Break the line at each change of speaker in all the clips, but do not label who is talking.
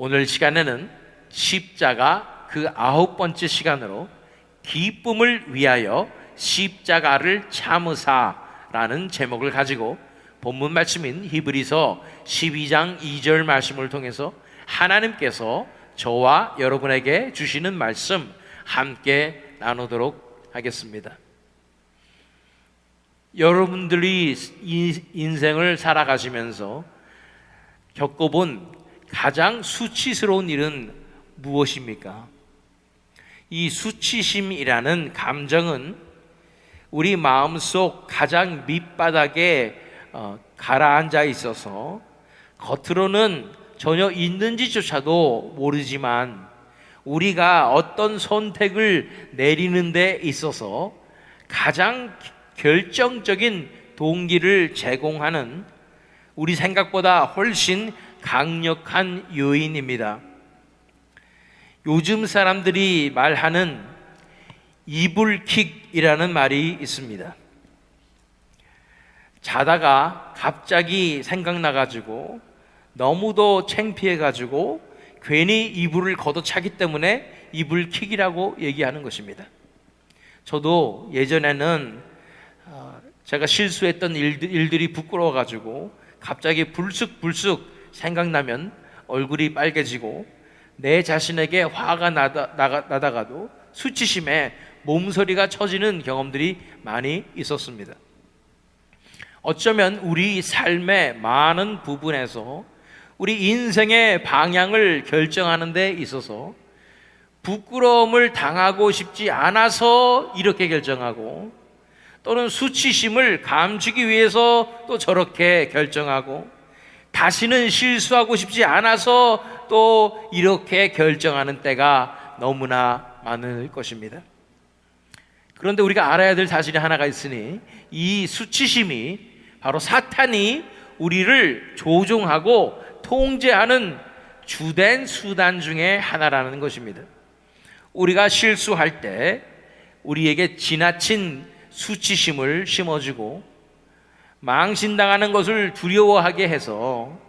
오늘 시간에는 십자가 그 9번째 시간으로 기쁨을 위하여 십자가를 참으사라는 제목을 가지고 본문 말씀인 히브리서 12장 2절 말씀을 통해서 하나님께서 저와 여러분에게 주시는 말씀 함께 나누도록 하겠습니다. 여러분들이 인생을 살아가시면서 겪어본 가장 수치스러운 일은 무엇입니까? 이 수치심이라는 감정은 우리 마음속 가장 밑바닥에 가라앉아 있어서 겉으로는 전혀 있는지조차도 모르지만 우리가 어떤 선택을 내리는 데 있어서 가장 결정적인 동기를 제공하는 우리 생각보다 훨씬 강력한 요인입니다. 요즘 사람들이 말하는 이불킥이라는 말이 있습니다. 자다가 갑자기 생각나가지고 너무도 창피해가지고 괜히 이불을 걷어차기 때문에 이불킥이라고 얘기하는 것입니다. 저도 예전에는 제가 실수했던 일들이 부끄러워가지고 갑자기 불쑥 생각나면 얼굴이 빨개지고 내 자신에게 화가 나다가도 수치심에 몸서리가 쳐지는 경험들이 많이 있었습니다. 어쩌면 우리 삶의 많은 부분에서 우리 인생의 방향을 결정하는 데 있어서 부끄러움을 당하고 싶지 않아서 이렇게 결정하고 또는 수치심을 감추기 위해서 또 저렇게 결정하고 다시는 실수하고 싶지 않아서 또 이렇게 결정하는 때가 너무나 많을 것입니다. 그런데 우리가 알아야 될 사실이 하나가 있으니 이 수치심이 바로 사탄이 우리를 조종하고 통제하는 주된 수단 중에 하나라는 것입니다. 우리가 실수할 때 우리에게 지나친 수치심을 심어주고 망신당하는 것을 두려워하게 해서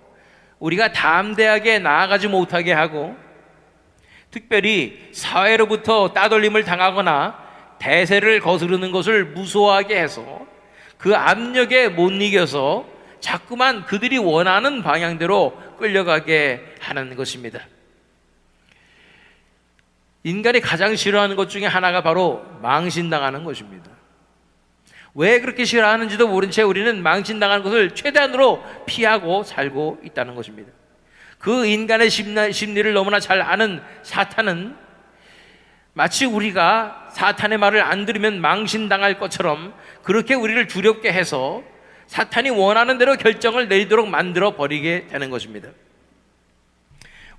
우리가 담대하게 나아가지 못하게 하고 특별히 사회로부터 따돌림을 당하거나 대세를 거스르는 것을 무서워하게 해서 그 압력에 못 이겨서 자꾸만 그들이 원하는 방향대로 끌려가게 하는 것입니다. 인간이 가장 싫어하는 것 중에 하나가 바로 망신당하는 것입니다. 왜 그렇게 싫어하는지도 모른 채 우리는 망신당하는 것을 최대한으로 피하고 살고 있다는 것입니다. 그 인간의 심리를 너무나 잘 아는 사탄은 마치 우리가 사탄의 말을 안 들으면 망신당할 것처럼 그렇게 우리를 두렵게 해서 사탄이 원하는 대로 결정을 내리도록 만들어 버리게 되는 것입니다.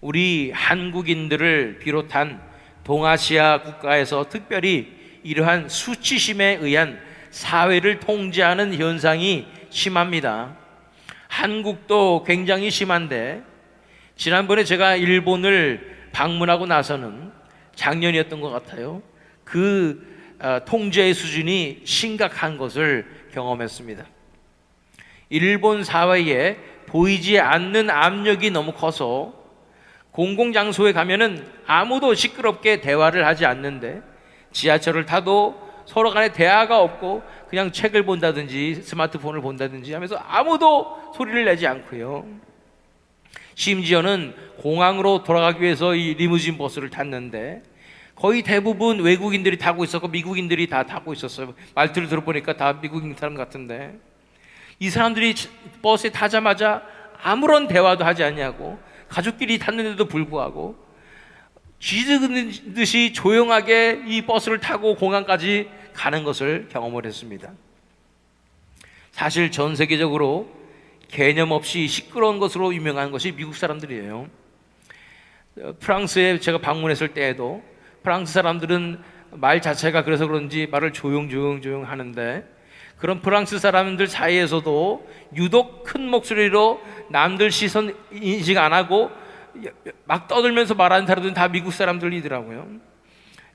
우리 한국인들을 비롯한 동아시아 국가에서 특별히 이러한 수치심에 의한 사회를 통제하는 현상이 심합니다. 한국도 굉장히 심한데 지난번에 제가 일본을 방문하고 나서는 작년이었던 것 같아요. 그 통제의 수준이 심각한 것을 경험했습니다. 일본 사회에 보이지 않는 압력이 너무 커서 공공장소에 가면은 아무도 시끄럽게 대화를 하지 않는데 지하철을 타도 서로 간에 대화가 없고 그냥 책을 본다든지 스마트폰을 본다든지 하면서 아무도 소리를 내지 않고요. 심지어는 공항으로 돌아가기 위해서 이 리무진 버스를 탔는데 거의 대부분 외국인들이 타고 있었고 미국인들이 다 타고 있었어요. 말투를 들어보니까 다 미국인 사람 같은데 이 사람들이 버스에 타자마자 아무런 대화도 하지 않냐고 가족끼리 탔는데도 불구하고 쥐죽은 듯이 조용하게 이 버스를 타고 공항까지 가는 것을 경험을 했습니다. 사실 전 세계적으로 개념 없이 시끄러운 것으로 유명한 것이 미국 사람들이에요. 프랑스에 제가 방문했을 때에도 프랑스 사람들은 말 자체가 그래서 그런지 말을 조용 하는데 그런 프랑스 사람들 사이에서도 유독 큰 목소리로 남들 시선 인식 안 하고 막 떠들면서 말하는 사람들은 다 미국 사람들이더라고요.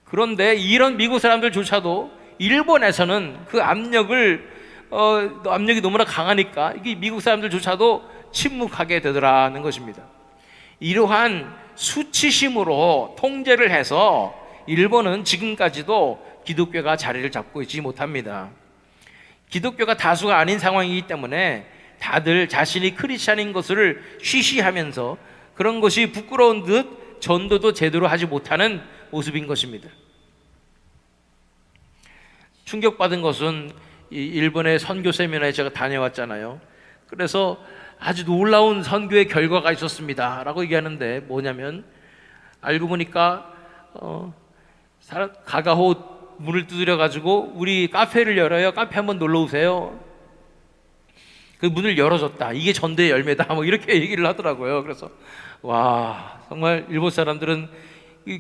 그런데 이런 미국 사람들조차도 일본에서는 그 압력이 너무나 강하니까 이게 미국 사람들조차도 침묵하게 되더라는 것입니다. 이러한 수치심으로 통제를 해서 일본은 지금까지도 기독교가 자리를 잡고 있지 못합니다. 기독교가 다수가 아닌 상황이기 때문에 다들 자신이 크리스찬인 것을 쉬쉬하면서 그런 것이 부끄러운 듯 전도도 제대로 하지 못하는 모습인 것입니다. 충격받은 것은 일본의 선교 세미나에 제가 다녀왔잖아요. 그래서 아주 놀라운 선교의 결과가 있었습니다 라고 얘기하는데, 뭐냐면 알고 보니까 가가호 문을 두드려 가지고 우리 카페를 열어요, 카페 한번 놀러 오세요. 그 문을 열어줬다, 이게 전도의 열매다, 뭐 이렇게 얘기를 하더라고요. 그래서 와, 정말 일본 사람들은,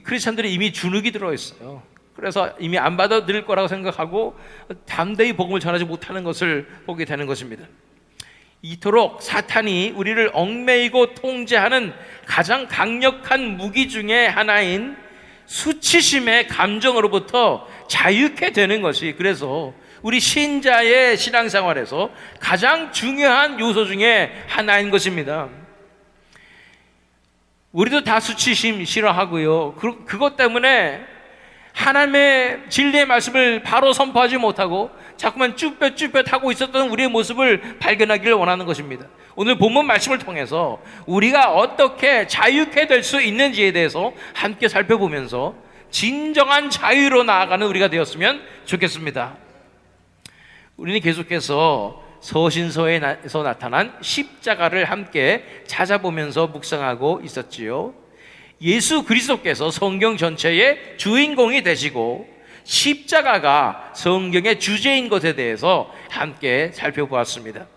크리스찬들이 이미 주눅이 들어있어요. 그래서 이미 안 받아들일 거라고 생각하고 담대히 복음을 전하지 못하는 것을 보게 되는 것입니다. 이토록 사탄이 우리를 얽매이고 통제하는 가장 강력한 무기 중에 하나인 수치심의 감정으로부터 자유케 되는 것이, 그래서 우리 신자의 신앙생활에서 가장 중요한 요소 중에 하나인 것입니다. 우리도 다 수치심 싫어하고요. 그것 때문에 하나님의 진리의 말씀을 바로 선포하지 못하고 자꾸만 쭈뼛쭈뼛 하고 있었던 우리의 모습을 발견하기를 원하는 것입니다. 오늘 본문 말씀을 통해서 우리가 어떻게 자유케 될 수 있는지에 대해서 함께 살펴보면서 진정한 자유로 나아가는 우리가 되었으면 좋겠습니다. 우리는 계속해서 서신서에서 나타난 십자가를 함께 찾아보면서 묵상하고 있었지요. 예수 그리스도께서 성경 전체의 주인공이 되시고 십자가가 성경의 주제인 것에 대해서 함께 살펴보았습니다.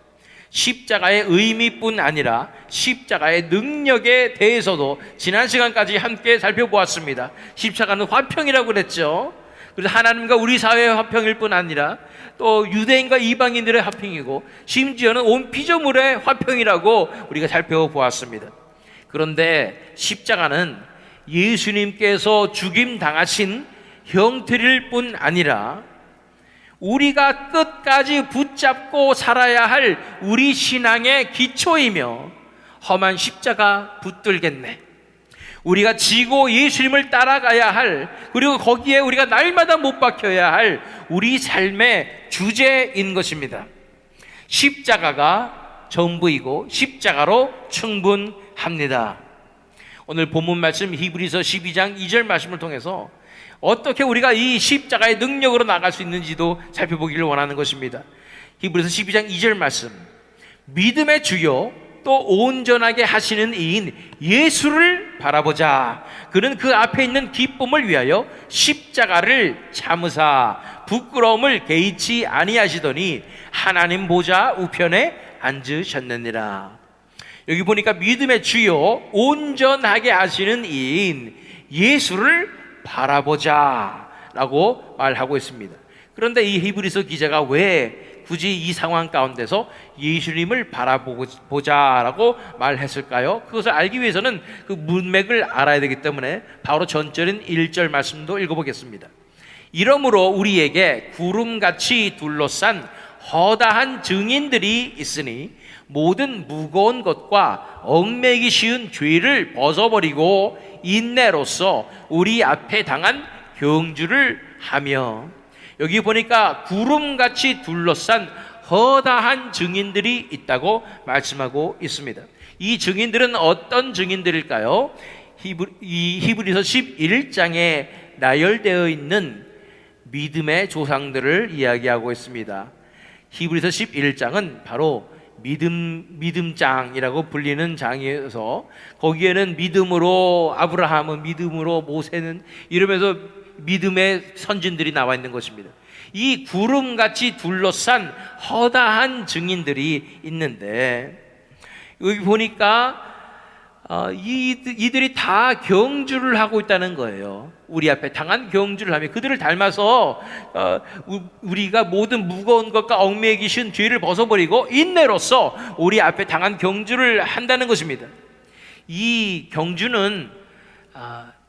십자가의 의미뿐 아니라 십자가의 능력에 대해서도 지난 시간까지 함께 살펴보았습니다. 십자가는 화평이라고 그랬죠. 그래서 하나님과 우리 사회의 화평일 뿐 아니라 또 유대인과 이방인들의 화평이고 심지어는 온 피조물의 화평이라고 우리가 살펴보았습니다. 그런데 십자가는 예수님께서 죽임당하신 형틀일 뿐 아니라 우리가 끝까지 붙잡고 살아야 할 우리 신앙의 기초이며, 험한 십자가 붙들겠네, 우리가 지고 예수님을 따라가야 할, 그리고 거기에 우리가 날마다 못 박혀야 할 우리 삶의 주제인 것입니다. 십자가가 전부이고 십자가로 충분합니다. 오늘 본문 말씀 히브리서 12장 2절 말씀을 통해서 어떻게 우리가 이 십자가의 능력으로 나갈 수 있는지도 살펴보기를 원하는 것입니다. 히브리서 12장 2절 말씀, 믿음의 주요 또 온전하게 하시는 이인 예수를 바라보자. 그는 그 앞에 있는 기쁨을 위하여 십자가를 참으사 부끄러움을 개의치 아니하시더니 하나님 보좌 우편에 앉으셨느니라. 여기 보니까 믿음의 주요 온전하게 하시는 이인 예수를 바라보자 라고 말하고 있습니다. 그런데 이 히브리서 기자가 왜 굳이 이 상황 가운데서 예수님을 바라보자 라고 말했을까요? 그것을 알기 위해서는 그 문맥을 알아야 되기 때문에 바로 전절인 1절 말씀도 읽어보겠습니다. 이러므로 우리에게 구름같이 둘러싼 허다한 증인들이 있으니 모든 무거운 것과 얽매이기 쉬운 죄를 벗어버리고 인내로써 우리 앞에 당한 경주를 하며, 여기 보니까 구름같이 둘러싼 허다한 증인들이 있다고 말씀하고 있습니다. 이 증인들은 어떤 증인들일까요? 히브리서 11장에 나열되어 있는 믿음의 조상들을 이야기하고 있습니다. 히브리서 11장은 바로 믿음장이라고 불리는 장이어서 거기에는 믿음으로 아브라함은, 믿음으로 모세는, 이러면서 믿음의 선진들이 나와 있는 것입니다. 이 구름같이 둘러싼 허다한 증인들이 있는데, 여기 보니까 이들이 다 경주를 하고 있다는 거예요. 우리 앞에 당한 경주를 하며 그들을 닮아서 우리가 모든 무거운 것과 얽매이기 쉬운 죄를 벗어버리고 인내로써 우리 앞에 당한 경주를 한다는 것입니다. 이 경주는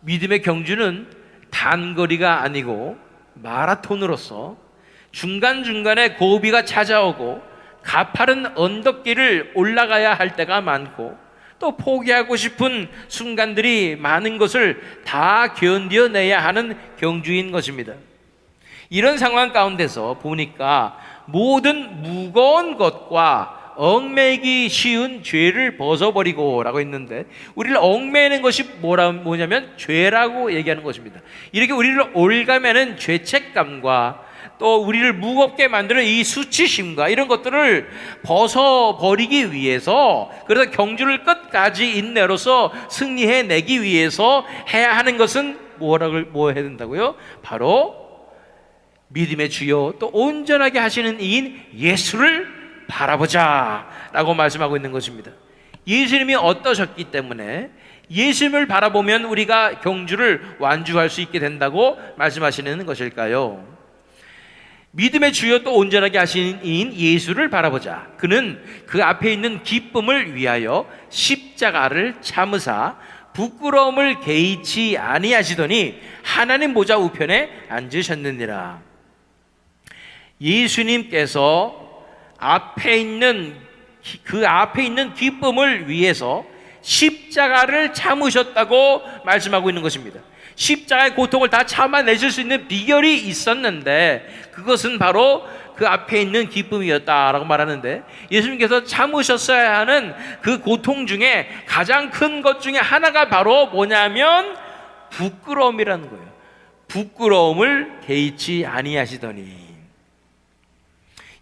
믿음의 경주는 단거리가 아니고 마라톤으로서 중간중간에 고비가 찾아오고 가파른 언덕길을 올라가야 할 때가 많고, 또 포기하고 싶은 순간들이 많은 것을 다 견뎌내야 하는 경주인 것입니다. 이런 상황 가운데서 보니까 모든 무거운 것과 얽매이기 쉬운 죄를 벗어버리고 라고 했는데, 우리를 얽매이는 것이 뭐냐면 죄라고 얘기하는 것입니다. 이렇게 우리를 올가매는 죄책감과 또 우리를 무겁게 만드는 이 수치심과 이런 것들을 벗어버리기 위해서, 그래서 경주를 끝까지 인내로서 승리해내기 위해서 해야 하는 것은 뭐 해야 된다고요? 바로 믿음의 주요 또 온전하게 하시는 이인 예수를 바라보자 라고 말씀하고 있는 것입니다. 예수님이 어떠셨기 때문에 예수님을 바라보면 우리가 경주를 완주할 수 있게 된다고 말씀하시는 것일까요? 믿음의 주요 또 온전하게 하시는 이인 예수를 바라보자. 그는 그 앞에 있는 기쁨을 위하여 십자가를 참으사 부끄러움을 개의치 아니하시더니 하나님 보좌 우편에 앉으셨느니라. 예수님께서 그 앞에 있는 기쁨을 위해서 십자가를 참으셨다고 말씀하고 있는 것입니다. 십자가의 고통을 다 참아내실 수 있는 비결이 있었는데 그것은 바로 그 앞에 있는 기쁨이었다라고 말하는데, 예수님께서 참으셨어야 하는 그 고통 중에 가장 큰 것 중에 하나가 바로 뭐냐면 부끄러움이라는 거예요. 부끄러움을 개의치 아니하시더니,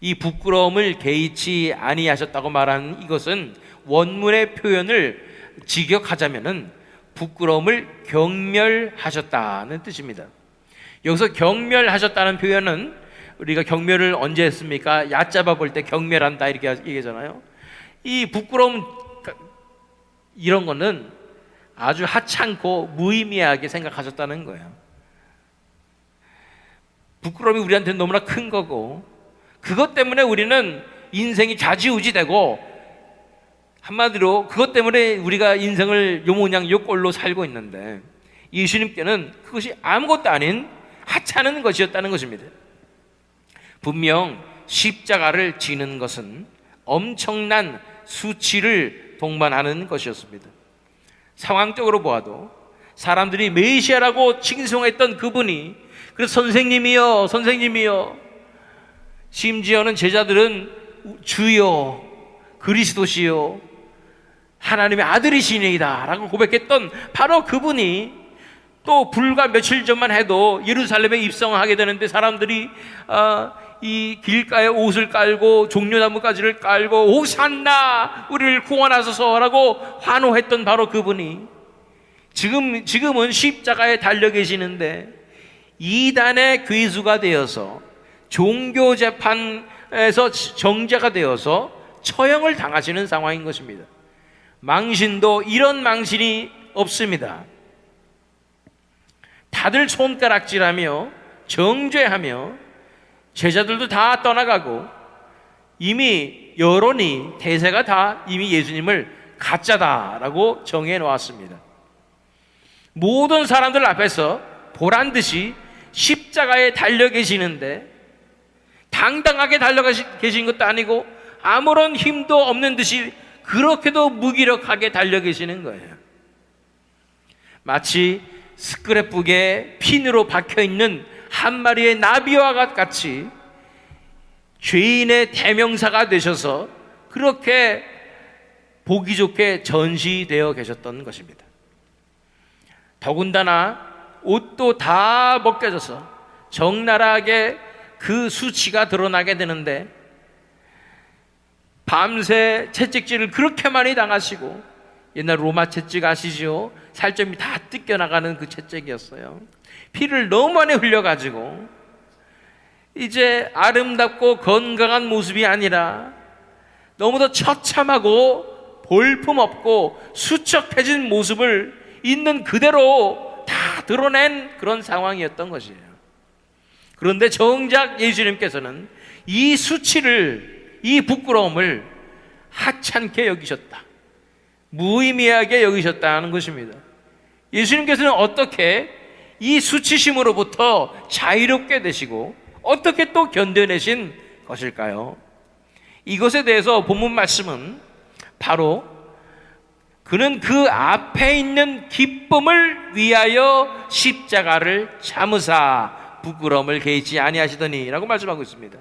이 부끄러움을 개의치 아니하셨다고 말하는 이것은 원문의 표현을 직역하자면은 부끄러움을 경멸하셨다는 뜻입니다. 여기서 경멸하셨다는 표현은 우리가 경멸을 언제 했습니까? 얕잡아 볼 때 경멸한다 이렇게 얘기하잖아요. 이 부끄러움 이런 거는 아주 하찮고 무의미하게 생각하셨다는 거예요. 부끄러움이 우리한테는 너무나 큰 거고, 그것 때문에 우리는 인생이 좌지우지되고, 한마디로 그것 때문에 우리가 인생을 요모냥 요꼴로 살고 있는데, 예수님께는 그것이 아무것도 아닌 하찮은 것이었다는 것입니다. 분명 십자가를 지는 것은 엄청난 수치를 동반하는 것이었습니다. 상황적으로 보아도 사람들이 메시아라고 칭송했던 그분이, 그래서 선생님이여 선생님이여, 심지어는 제자들은 주여 그리스도시요 하나님의 아들이시니이다 라고 고백했던 바로 그분이, 또 불과 며칠 전만 해도 예루살렘에 입성하게 되는데 사람들이 이 길가에 옷을 깔고 종려나무가지를 깔고 호산나 우리를 구원하소서라고 환호했던 바로 그분이 지금은 십자가에 달려 계시는데 이단의 괴수가 되어서 종교재판에서 정죄가 되어서 처형을 당하시는 상황인 것입니다. 망신도 이런 망신이 없습니다. 다들 손가락질하며 정죄하며 제자들도 다 떠나가고 이미 여론이, 대세가 다 이미 예수님을 가짜다라고 정해 놓았습니다. 모든 사람들 앞에서 보란 듯이 십자가에 달려 계시는데, 당당하게 달려 계신 것도 아니고 아무런 힘도 없는 듯이 그렇게도 무기력하게 달려 계시는 거예요. 마치 스크랩북에 핀으로 박혀있는 한 마리의 나비와 같이 죄인의 대명사가 되셔서 그렇게 보기 좋게 전시되어 계셨던 것입니다. 더군다나 옷도 다 벗겨져서 적나라하게 그 수치가 드러나게 되는데, 밤새 채찍질을 그렇게 많이 당하시고, 옛날 로마 채찍 아시죠? 살점이 다 뜯겨나가는 그 채찍이었어요. 피를 너무 많이 흘려가지고 이제 아름답고 건강한 모습이 아니라 너무도 처참하고 볼품없고 수척해진 모습을 있는 그대로 다 드러낸 그런 상황이었던 것이에요. 그런데 정작 예수님께서는 이 수치를, 이 부끄러움을 하찮게 여기셨다, 무의미하게 여기셨다는 것입니다. 예수님께서는 어떻게 이 수치심으로부터 자유롭게 되시고 어떻게 또 견뎌내신 것일까요? 이것에 대해서 본문 말씀은 바로 그는 그 앞에 있는 기쁨을 위하여 십자가를 참으사 부끄러움을 개의치 아니하시더니 라고 말씀하고 있습니다.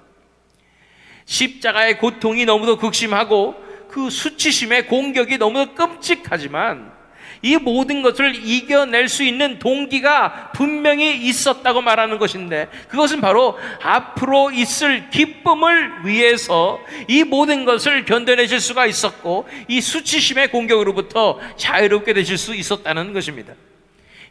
십자가의 고통이 너무도 극심하고 그 수치심의 공격이 너무도 끔찍하지만 이 모든 것을 이겨낼 수 있는 동기가 분명히 있었다고 말하는 것인데, 그것은 바로 앞으로 있을 기쁨을 위해서 이 모든 것을 견뎌내실 수가 있었고, 이 수치심의 공격으로부터 자유롭게 되실 수 있었다는 것입니다.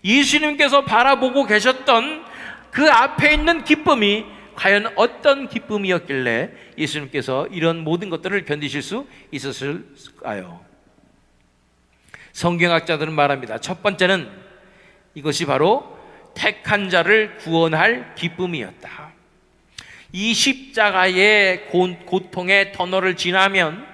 예수님께서 바라보고 계셨던 그 앞에 있는 기쁨이 과연 어떤 기쁨이었길래 예수님께서 이런 모든 것들을 견디실 수 있었을까요? 성경학자들은 말합니다. 첫 번째는 이것이 바로 택한 자를 구원할 기쁨이었다. 이 십자가의 고통의 터널을 지나면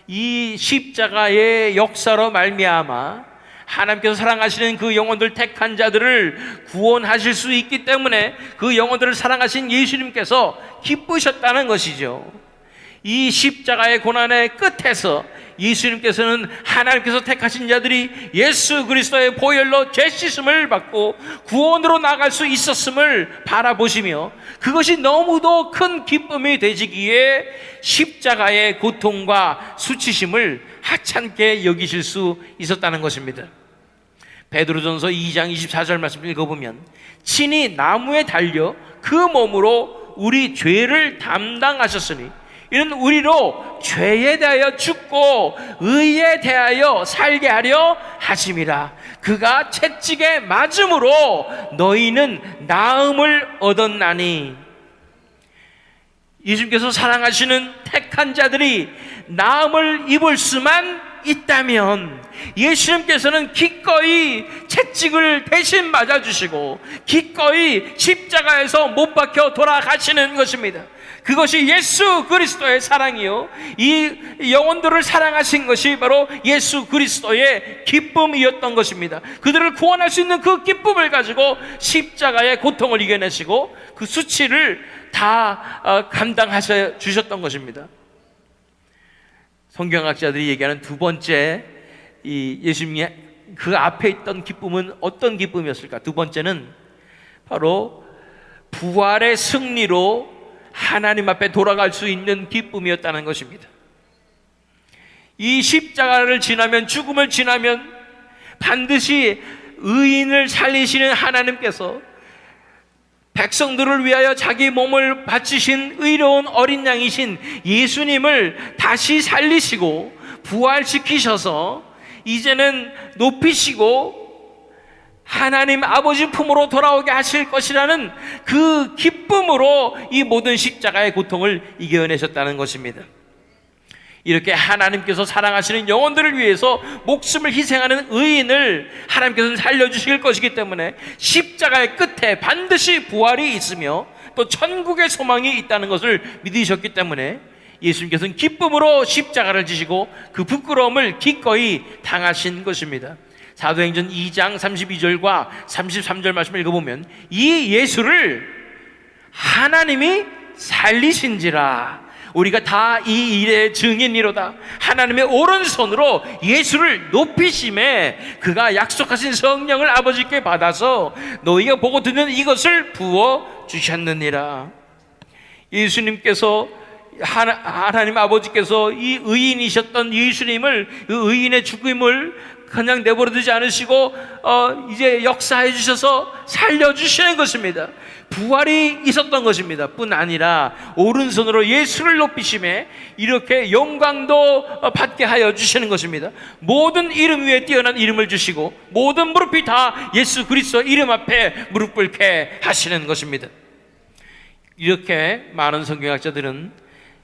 이 십자가의 역사로 말미암아 하나님께서 사랑하시는 그 영혼들, 택한 자들을 구원하실 수 있기 때문에 그 영혼들을 사랑하신 예수님께서 기쁘셨다는 것이죠. 이 십자가의 고난의 끝에서 예수님께서는 하나님께서 택하신 자들이 예수 그리스도의 보혈로 죄 씻음을 받고 구원으로 나갈 수 있었음을 바라보시며 그것이 너무도 큰 기쁨이 되시기에 십자가의 고통과 수치심을 하찮게 여기실 수 있었다는 것입니다. 베드로전서 2장 24절 말씀을 읽어보면 친히 나무에 달려 그 몸으로 우리 죄를 담당하셨으니 이는 우리로 죄에 대하여 죽고 의에 대하여 살게 하려 하심이라. 그가 채찍에 맞음으로 너희는 나음을 얻었나니. 예수님께서 사랑하시는 택한 자들이 나음을 입을 수만 있다면 예수님께서는 기꺼이 채찍을 대신 맞아주시고 기꺼이 십자가에서 못 박혀 돌아가시는 것입니다. 그것이 예수 그리스도의 사랑이요, 이 영혼들을 사랑하신 것이 바로 예수 그리스도의 기쁨이었던 것입니다. 그들을 구원할 수 있는 그 기쁨을 가지고 십자가의 고통을 이겨내시고 그 수치를 다 감당하셔 주셨던 것입니다. 성경학자들이 얘기하는 두 번째 이 예수님이 그 앞에 있던 기쁨은 어떤 기쁨이었을까? 두 번째는 바로 부활의 승리로 하나님 앞에 돌아갈 수 있는 기쁨이었다는 것입니다. 이 십자가를 지나면, 죽음을 지나면 반드시 의인을 살리시는 하나님께서 백성들을 위하여 자기 몸을 바치신 의로운 어린 양이신 예수님을 다시 살리시고 부활시키셔서 이제는 높이시고 하나님 아버지 품으로 돌아오게 하실 것이라는 그 기쁨으로 이 모든 십자가의 고통을 이겨내셨다는 것입니다. 이렇게 하나님께서 사랑하시는 영혼들을 위해서 목숨을 희생하는 의인을 하나님께서는 살려주실 것이기 때문에 십자가의 끝에 반드시 부활이 있으며 또 천국의 소망이 있다는 것을 믿으셨기 때문에 예수님께서는 기쁨으로 십자가를 지시고 그 부끄러움을 기꺼이 당하신 것입니다. 사도행전 2장 32절과 33절 말씀을 읽어보면 이 예수를 하나님이 살리신지라. 우리가 다 이 일의 증인이로다. 하나님의 오른손으로 예수를 높이심에 그가 약속하신 성령을 아버지께 받아서 너희가 보고 듣는 이것을 부어 주셨느니라. 예수님께서 하나님 아버지께서 이 의인이셨던 예수님을, 그 의인의 죽음을 그냥 내버려 두지 않으시고 이제 역사해 주셔서 살려주시는 것입니다. 부활이 있었던 것입니다. 뿐 아니라 오른손으로 예수를 높이심에 이렇게 영광도 받게 하여 주시는 것입니다. 모든 이름 위에 뛰어난 이름을 주시고 모든 무릎이 다 예수 그리스도 이름 앞에 무릎 꿇게 하시는 것입니다. 이렇게 많은 성경학자들은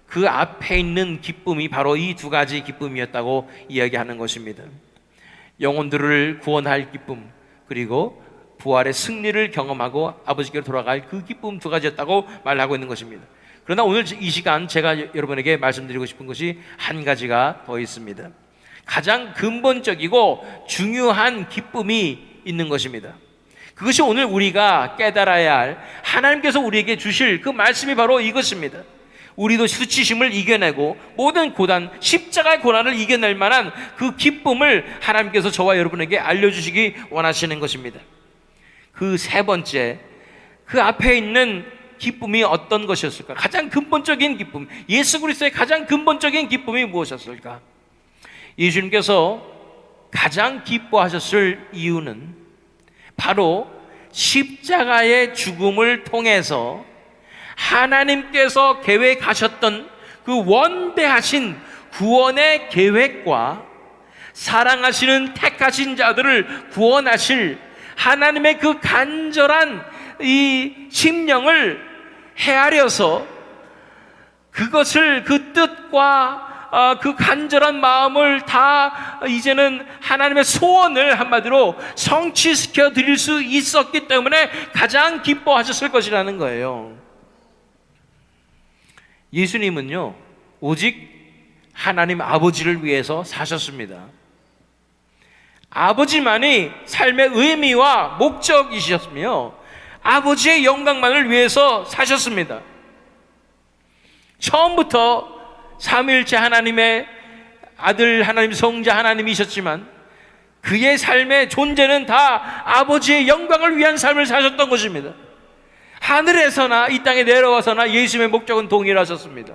그 앞에 있는 기쁨이 바로 이 두 가지 기쁨이었다고 이야기하는 것입니다. 영혼들을 구원할 기쁨, 그리고 부활의 승리를 경험하고 아버지께로 돌아갈 그 기쁨 두 가지였다고 말하고 있는 것입니다. 그러나 오늘 이 시간 제가 여러분에게 말씀드리고 싶은 것이 한 가지가 더 있습니다. 가장 근본적이고 중요한 기쁨이 있는 것입니다. 그것이 오늘 우리가 깨달아야 할 하나님께서 우리에게 주실 그 말씀이 바로 이것입니다. 우리도 수치심을 이겨내고 모든 고난, 십자가의 고난을 이겨낼 만한 그 기쁨을 하나님께서 저와 여러분에게 알려주시기 원하시는 것입니다. 그 세 번째, 그 앞에 있는 기쁨이 어떤 것이었을까? 가장 근본적인 기쁨, 예수 그리스도의 가장 근본적인 기쁨이 무엇이었을까? 예수님께서 가장 기뻐하셨을 이유는 바로 십자가의 죽음을 통해서 하나님께서 계획하셨던 그 원대하신 구원의 계획과 사랑하시는 택하신 자들을 구원하실 하나님의 그 간절한 이 심령을 헤아려서 그것을, 그 뜻과 그 간절한 마음을 다 이제는 하나님의 소원을 한마디로 성취시켜 드릴 수 있었기 때문에 가장 기뻐하셨을 것이라는 거예요. 예수님은요, 오직 하나님 아버지를 위해서 사셨습니다. 아버지만이 삶의 의미와 목적이셨으며 아버지의 영광만을 위해서 사셨습니다. 처음부터 삼위일체 하나님의 아들 하나님, 성자 하나님이셨지만 그의 삶의 존재는 다 아버지의 영광을 위한 삶을 사셨던 것입니다. 하늘에서나 이 땅에 내려와서나 예수님의 목적은 동일하셨습니다.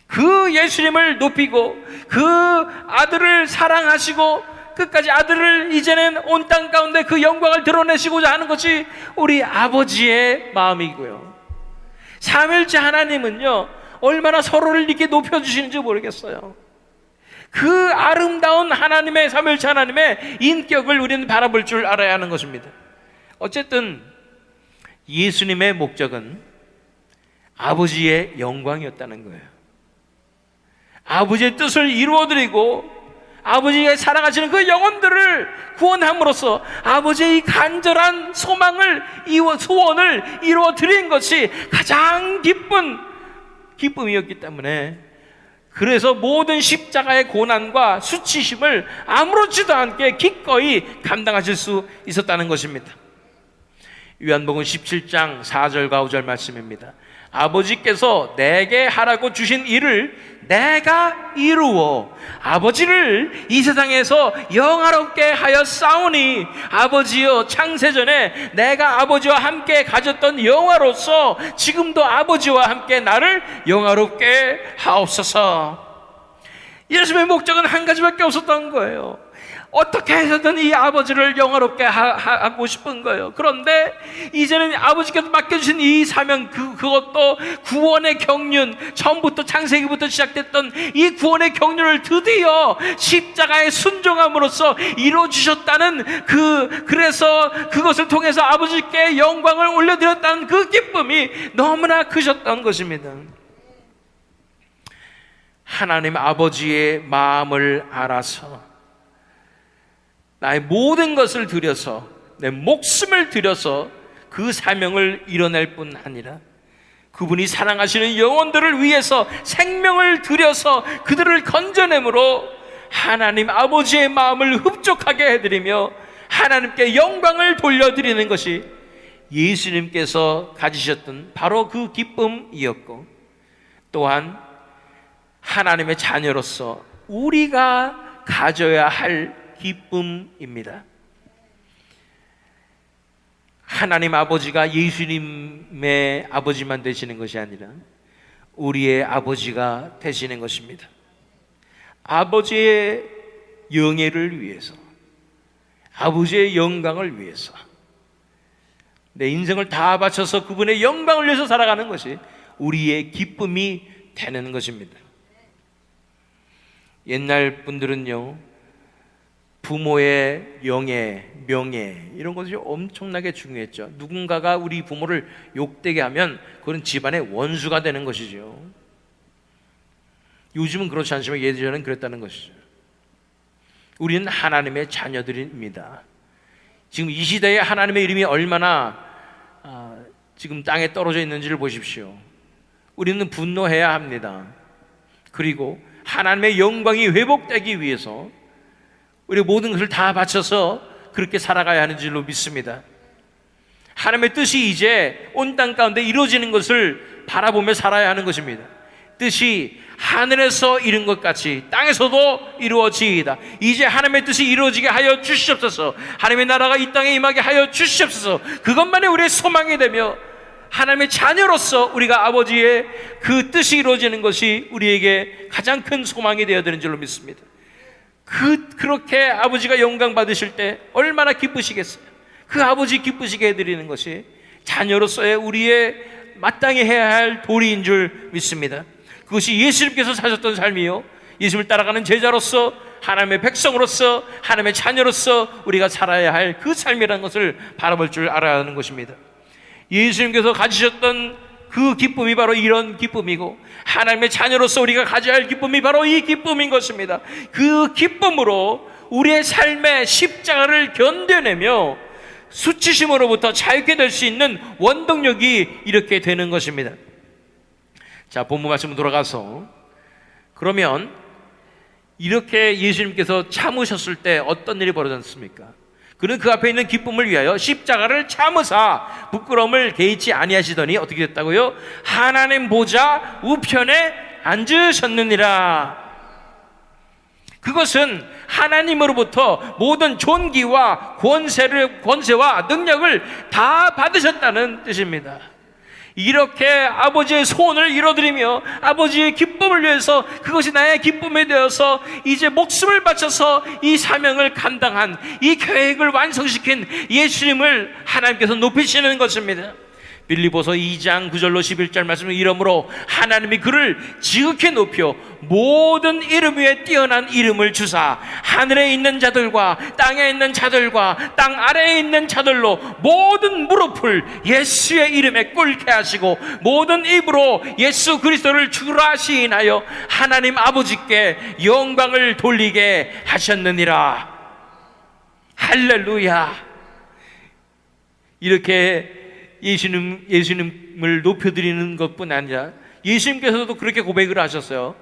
그 예수님을 높이고 그 아들을 사랑하시고 끝까지 아들을 이제는 온 땅 가운데 그 영광을 드러내시고자 하는 것이 우리 아버지의 마음이고요. 삼위일체 하나님은요, 얼마나 서로를 이렇게 높여주시는지 모르겠어요. 그 아름다운 하나님의, 삼위일체 하나님의 인격을 우리는 바라볼 줄 알아야 하는 것입니다. 어쨌든 예수님의 목적은 아버지의 영광이었다는 거예요. 아버지의 뜻을 이루어드리고 아버지가 사랑하시는 그 영혼들을 구원함으로써 아버지의 이 간절한 소망을, 소원을 이루어드린 것이 가장 기쁜 기쁨이었기 때문에, 그래서 모든 십자가의 고난과 수치심을 아무렇지도 않게 기꺼이 감당하실 수 있었다는 것입니다. 요한복음 17장 4절과 5절 말씀입니다. 아버지께서 내게 하라고 주신 일을 내가 이루어 아버지를 이 세상에서 영화롭게 하여 싸우니, 아버지여, 창세전에 내가 아버지와 함께 가졌던 영화로서 지금도 아버지와 함께 나를 영화롭게 하옵소서. 예수님의 목적은 한 가지밖에 없었던 거예요. 어떻게 해서든 이 아버지를 영화롭게 하고 싶은 거예요. 그런데 이제는 아버지께서 맡겨주신 이 사명, 그것도 구원의 경륜, 처음부터 창세기부터 시작됐던 이 구원의 경륜을 드디어 십자가의 순종함으로써 이루어주셨다는 그래서 그것을 통해서 아버지께 영광을 올려드렸다는 그 기쁨이 너무나 크셨던 것입니다. 하나님 아버지의 마음을 알아서 나의 모든 것을 들여서, 내 목숨을 들여서 그 사명을 이뤄낼 뿐 아니라 그분이 사랑하시는 영혼들을 위해서 생명을 들여서 그들을 건져내므로 하나님 아버지의 마음을 흡족하게 해드리며 하나님께 영광을 돌려드리는 것이 예수님께서 가지셨던 바로 그 기쁨이었고, 또한 하나님의 자녀로서 우리가 가져야 할 기쁨입니다. 하나님 아버지가 예수님의 아버지만 되시는 것이 아니라 우리의 아버지가 되시는 것입니다. 아버지의 영예를 위해서, 아버지의 영광을 위해서 내 인생을 다 바쳐서 그분의 영광을 위해서 살아가는 것이 우리의 기쁨이 되는 것입니다. 옛날 분들은요, 부모의 영예, 명예 이런 것이 엄청나게 중요했죠. 누군가가 우리 부모를 욕되게 하면 그건 집안의 원수가 되는 것이죠. 요즘은 그렇지 않지만 예전에는 그랬다는 것이죠. 우리는 하나님의 자녀들입니다. 지금 이 시대에 하나님의 이름이 얼마나 지금 땅에 떨어져 있는지를 보십시오. 우리는 분노해야 합니다. 그리고 하나님의 영광이 회복되기 위해서 우리 모든 것을 다 바쳐서 그렇게 살아가야 하는 줄로 믿습니다. 하나님의 뜻이 이제 온 땅 가운데 이루어지는 것을 바라보며 살아야 하는 것입니다. 뜻이 하늘에서 이룬 것 같이 땅에서도 이루어지이다. 이제 하나님의 뜻이 이루어지게 하여 주시옵소서. 하나님의 나라가 이 땅에 임하게 하여 주시옵소서. 그것만이 우리의 소망이 되며 하나님의 자녀로서 우리가 아버지의 그 뜻이 이루어지는 것이 우리에게 가장 큰 소망이 되어야 되는 줄로 믿습니다. 그렇게 아버지가 영광 받으실 때 얼마나 기쁘시겠어요. 그 아버지 기쁘시게 해드리는 것이 자녀로서의 우리의 마땅히 해야 할 도리인 줄 믿습니다. 그것이 예수님께서 사셨던 삶이요, 예수님을 따라가는 제자로서 하나님의 백성으로서 하나님의 자녀로서 우리가 살아야 할 그 삶이라는 것을 바라볼 줄 알아야 하는 것입니다. 예수님께서 가지셨던 그 기쁨이 바로 이런 기쁨이고, 하나님의 자녀로서 우리가 가져야 할 기쁨이 바로 이 기쁨인 것입니다. 그 기쁨으로 우리의 삶의 십자가를 견뎌내며 수치심으로부터 자유케 될 수 있는 원동력이 이렇게 되는 것입니다. 자, 본문 말씀으로 돌아가서, 그러면 이렇게 예수님께서 참으셨을 때 어떤 일이 벌어졌습니까? 그는 그 앞에 있는 기쁨을 위하여 십자가를 참으사 부끄러움을 개의치 아니하시더니 어떻게 됐다고요? 하나님 보좌 우편에 앉으셨느니라. 그것은 하나님으로부터 모든 존귀와 권세와 능력을 다 받으셨다는 뜻입니다. 이렇게 아버지의 소원을 이뤄드리며 아버지의 기쁨을 위해서, 그것이 나의 기쁨이 되어서 이제 목숨을 바쳐서 이 사명을 감당한, 이 계획을 완성시킨 예수님을 하나님께서 높이시는 것입니다. 빌립보서 2장 9절로 11절 말씀은 이러므로 하나님이 그를 지극히 높여 모든 이름 위에 뛰어난 이름을 주사 하늘에 있는 자들과 땅에 있는 자들과 땅 아래에 있는 자들로 모든 무릎을 예수의 이름에 꿇게 하시고 모든 입으로 예수 그리스도를 주라 시인하여 하나님 아버지께 영광을 돌리게 하셨느니라. 할렐루야. 이렇게 예수님을 높여드리는 것뿐 아니라 예수님께서도 그렇게 고백을 하셨어요.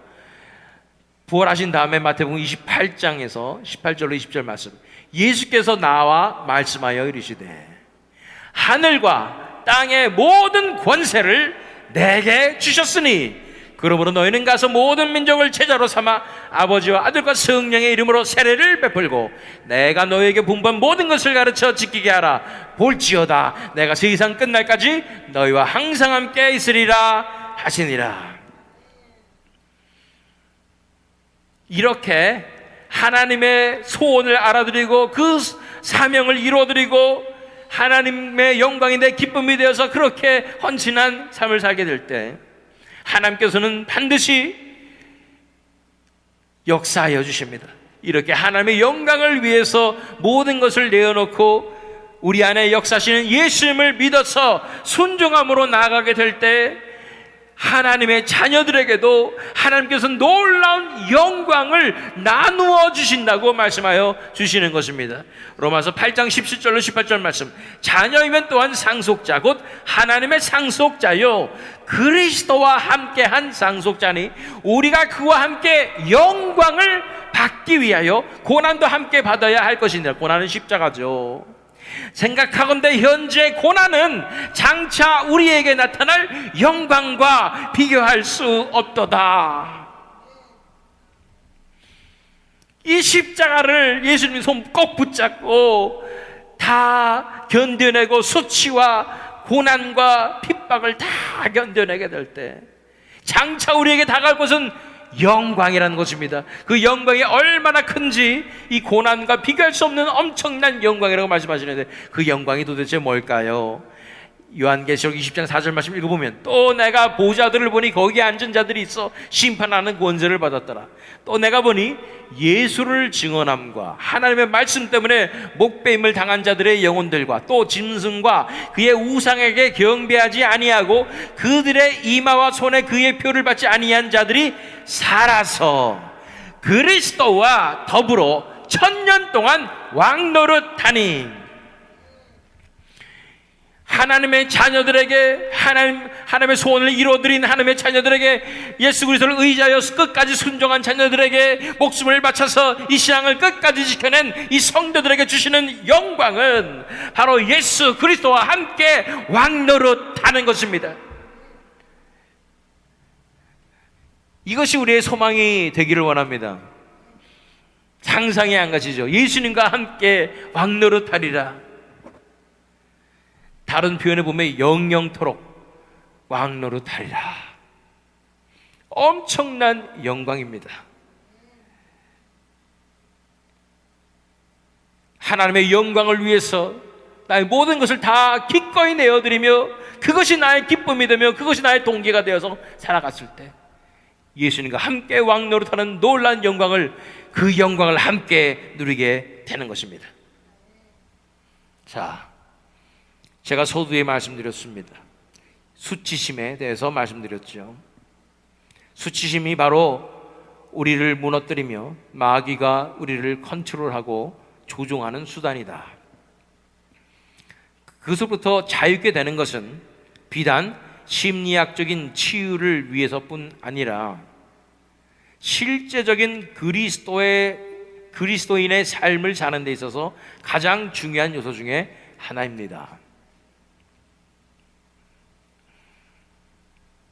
부활하신 다음에 마태복음 28장에서 18절로 20절 말씀, 예수께서 나와 말씀하여 이르시되 하늘과 땅의 모든 권세를 내게 주셨으니 그러므로 너희는 가서 모든 민족을 제자로 삼아 아버지와 아들과 성령의 이름으로 세례를 베풀고 내가 너희에게 분부한 모든 것을 가르쳐 지키게 하라. 볼지어다 내가 세상 끝날까지 너희와 항상 함께 있으리라 하시니라. 이렇게 하나님의 소원을 알아드리고 그 사명을 이루어드리고 하나님의 영광이 내 기쁨이 되어서 그렇게 헌신한 삶을 살게 될 때 하나님께서는 반드시 역사하여 주십니다. 이렇게 하나님의 영광을 위해서 모든 것을 내어놓고 우리 안에 역사하시는 예수님을 믿어서 순종함으로 나아가게 될 때 하나님의 자녀들에게도 하나님께서 놀라운 영광을 나누어 주신다고 말씀하여 주시는 것입니다. 로마서 8장 17절로 18절 말씀, 자녀이면 또한 상속자 곧 하나님의 상속자요 그리스도와 함께한 상속자니 우리가 그와 함께 영광을 받기 위하여 고난도 함께 받아야 할 것이니라. 고난은 십자가죠. 생각하건대 현재 고난은 장차 우리에게 나타날 영광과 비교할 수 없도다. 이 십자가를 예수님이 손 꼭 붙잡고 다 견뎌내고 수치와 고난과 핍박을 다 견뎌내게 될 때 장차 우리에게 다가올 것은 영광이라는 것입니다. 그 영광이 얼마나 큰지 이 고난과 비교할 수 없는 엄청난 영광이라고 말씀하시는데 그 영광이 도대체 뭘까요? 요한계시록 20장 4절 말씀 읽어보면 또 내가 보좌들을 보니 거기에 앉은 자들이 있어 심판하는 권세를 받았더라. 또 내가 보니 예수를 증언함과 하나님의 말씀 때문에 목배임을 당한 자들의 영혼들과 또 짐승과 그의 우상에게 경배하지 아니하고 그들의 이마와 손에 그의 표를 받지 아니한 자들이 살아서 그리스도와 더불어 1000년 동안 왕노릇하니. 하나님의 자녀들에게 하나님의 소원을 이루어드린 하나님의 자녀들에게 예수 그리스도를 의지하여 끝까지 순종한 자녀들에게 목숨을 바쳐서 이 신앙을 끝까지 지켜낸 이 성도들에게 주시는 영광은 바로 예수 그리스도와 함께 왕노릇하는 것입니다. 이것이 우리의 소망이 되기를 원합니다. 상상이 안 가시죠? 예수님과 함께 왕노릇하리라. 다른 표현에 보면 영영토록 왕노릇하리라. 엄청난 영광입니다. 하나님의 영광을 위해서 나의 모든 것을 다 기꺼이 내어드리며 그것이 나의 기쁨이 되며 그것이 나의 동기가 되어서 살아갔을 때 예수님과 함께 왕노릇하는 놀라운 영광을, 그 영광을 함께 누리게 되는 것입니다. 자, 제가 서두에 말씀드렸습니다. 수치심에 대해서 말씀드렸죠. 수치심이 바로 우리를 무너뜨리며 마귀가 우리를 컨트롤하고 조종하는 수단이다. 그것부터 자유케 되는 것은 비단 심리학적인 치유를 위해서뿐 아니라 실제적인 그리스도인의 삶을 사는 데 있어서 가장 중요한 요소 중에 하나입니다.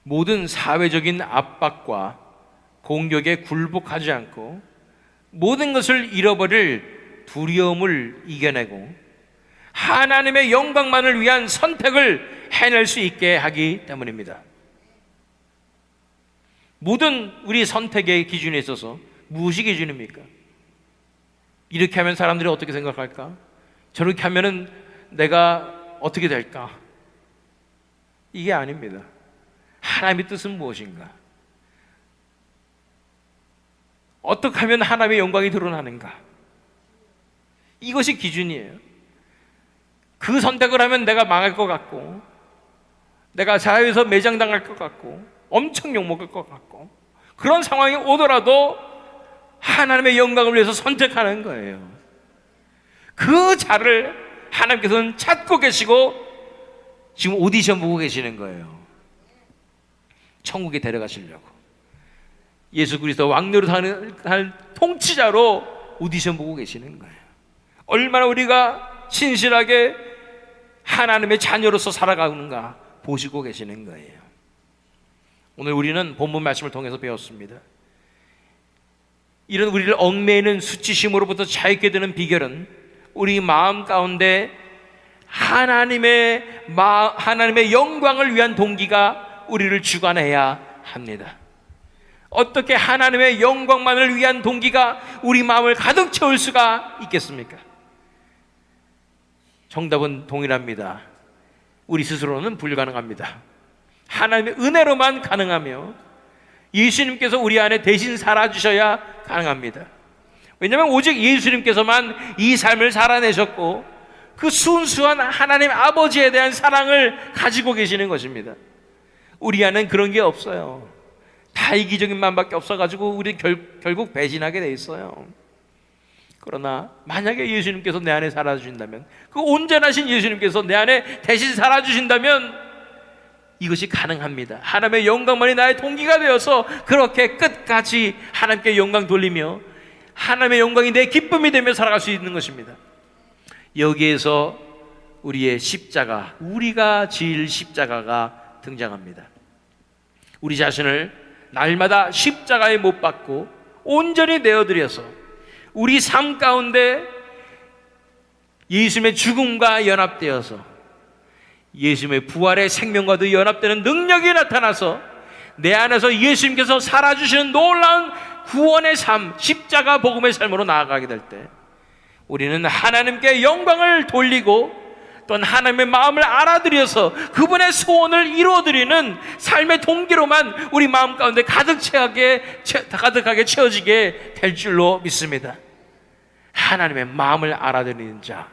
모든 사회적인 압박과 공격에 굴복하지 않고 모든 것을 잃어버릴 두려움을 이겨내고 하나님의 영광만을 위한 선택을 해낼 수 있게 하기 때문입니다. 모든 우리 선택의 기준에 있어서 무엇이 기준입니까? 이렇게 하면 사람들이 어떻게 생각할까? 저렇게 하면은 내가 어떻게 될까? 이게 아닙니다. 하나님의 뜻은 무엇인가? 어떻게 하면 하나님의 영광이 드러나는가? 이것이 기준이에요. 그 선택을 하면 내가 망할 것 같고, 내가 사회에서 매장당할 것 같고, 엄청 욕먹을 것 같고, 그런 상황이 오더라도 하나님의 영광을 위해서 선택하는 거예요. 그 자를 하나님께서는 찾고 계시고 지금 오디션 보고 계시는 거예요. 천국에 데려가시려고. 예수 그리스도 왕노릇하는 통치자로 오디션 보고 계시는 거예요. 얼마나 우리가 신실하게 하나님의 자녀로서 살아가는가 보시고 계시는 거예요. 오늘 우리는 본문 말씀을 통해서 배웠습니다. 이런 우리를 얽매이는 수치심으로부터 자유케 되는 비결은 우리 마음 가운데 하나님의 영광을 위한 동기가 우리를 주관해야 합니다. 어떻게 하나님의 영광만을 위한 동기가 우리 마음을 가득 채울 수가 있겠습니까? 정답은 동일합니다. 우리 스스로는 불가능합니다. 하나님의 은혜로만 가능하며 예수님께서 우리 안에 대신 살아주셔야 가능합니다. 왜냐하면 오직 예수님께서만 이 삶을 살아내셨고 그 순수한 하나님 아버지에 대한 사랑을 가지고 계시는 것입니다. 우리 안엔 그런 게 없어요. 다 이기적인 마음밖에 없어가지고 우리 결국 배신하게 돼 있어요. 그러나 만약에 예수님께서 내 안에 살아주신다면, 그 온전하신 예수님께서 내 안에 대신 살아주신다면 이것이 가능합니다. 하나님의 영광만이 나의 동기가 되어서 그렇게 끝까지 하나님께 영광 돌리며 하나님의 영광이 내 기쁨이 되며 살아갈 수 있는 것입니다. 여기에서 우리의 십자가, 우리가 지을 십자가가 등장합니다. 우리 자신을 날마다 십자가에 못 박고 온전히 내어드려서 우리 삶 가운데 예수님의 죽음과 연합되어서 예수님의 부활의 생명과도 연합되는 능력이 나타나서 내 안에서 예수님께서 살아주시는 놀라운 구원의 삶, 십자가 복음의 삶으로 나아가게 될 때 우리는 하나님께 영광을 돌리고 또한 하나님의 마음을 알아들여서 그분의 소원을 이루어드리는 삶의 동기로만 우리 마음 가운데 가득하게 채워지게 될 줄로 믿습니다. 하나님의 마음을 알아들이는 자,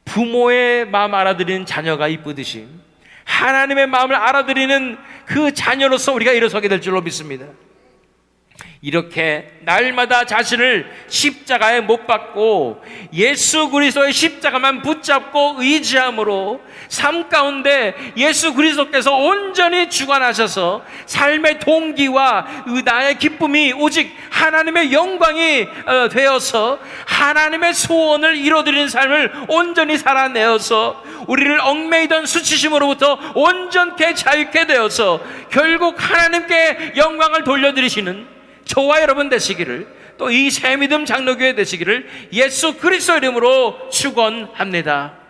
부모의 마음 알아들이는 자녀가 이쁘듯이 하나님의 마음을 알아들이는 그 자녀로서 우리가 일어서게 될 줄로 믿습니다. 이렇게 날마다 자신을 십자가에 못 박고 예수 그리스도의 십자가만 붙잡고 의지함으로 삶 가운데 예수 그리스도께서 온전히 주관하셔서 삶의 동기와 나의 기쁨이 오직 하나님의 영광이 되어서 하나님의 소원을 이루어드리는 삶을 온전히 살아내어서 우리를 얽매이던 수치심으로부터 온전케 자유케 되어서 결국 하나님께 영광을 돌려드리시는 저와 여러분 되시기를, 또 이 새믿음 장로교회 되시기를 예수 그리스도 이름으로 축원합니다.